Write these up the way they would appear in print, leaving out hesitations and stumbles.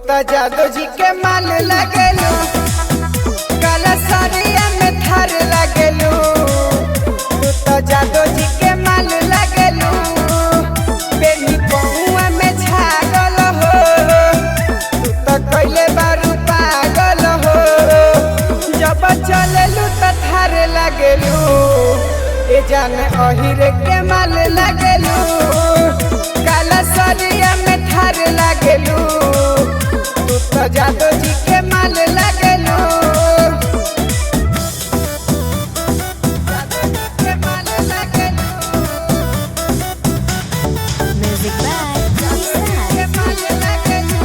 तो जादू जी के माल लगेलू, काला साड़िया में थार लगेलू। तू तो जादू जी के माल लगेलू, बेनी पहुआ में छागल हो। तू तो कइले बारू पागल हो, जब चलेलू तो थार लगेलू। ए जाने अहिरे के माल लगेलू, काला साड़िया में थार लगेलू। तू तो जादू जी के माल लगेलू, जादू जी के माल लगेलू। Music by जादू जी के माल लगेलू।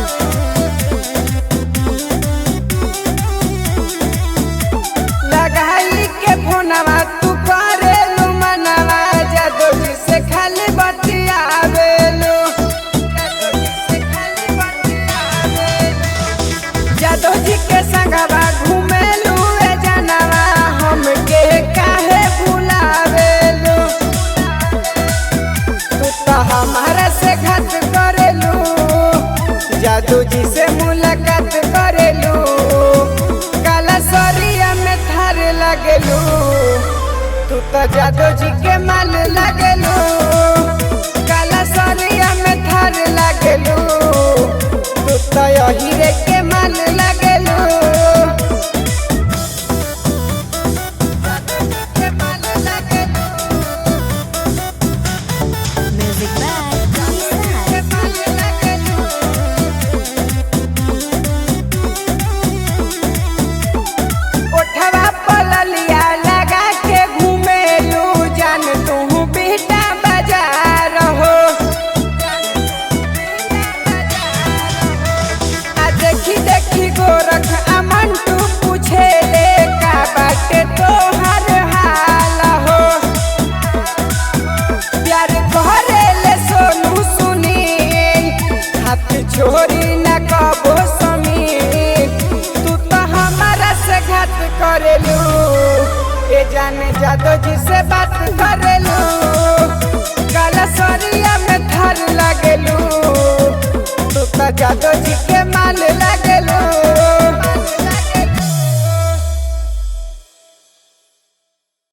लगाई के फोनवा तू करेलू मनवा, जादू जी से खाली बतियावेलू। जादू जी के संगवा घूमेलू ए जनवा, हमके काहे भुलावेलू। तू तो हमारा से घात करेलू, जादू जी से मुलाकात करेलू। काला सरिया में थार लगेलू, तू तो जादू जी के माल लगेलू। काला सरिया में थार लगेलू, तू तो हीरे के माल लगेलू। जादू जी के माल लगेलू, Music by के माल लगेलू। ओठवा पललिया लगा के घूमेलू, जान तू बेटा बाजार हो। आ देखी देखी गोरख अमन तू पूछे ले, का बाटे तोहर हाल हो। प्यार करे ले सोनू सुनील, हाथ छोड़ी न कबो समीर। तू तो हमारा से घात करेलू, ए जाने जादू जी से बात करेलू। काला सरिया में थार लगेलू, तू तो जादू जी के माल लगे।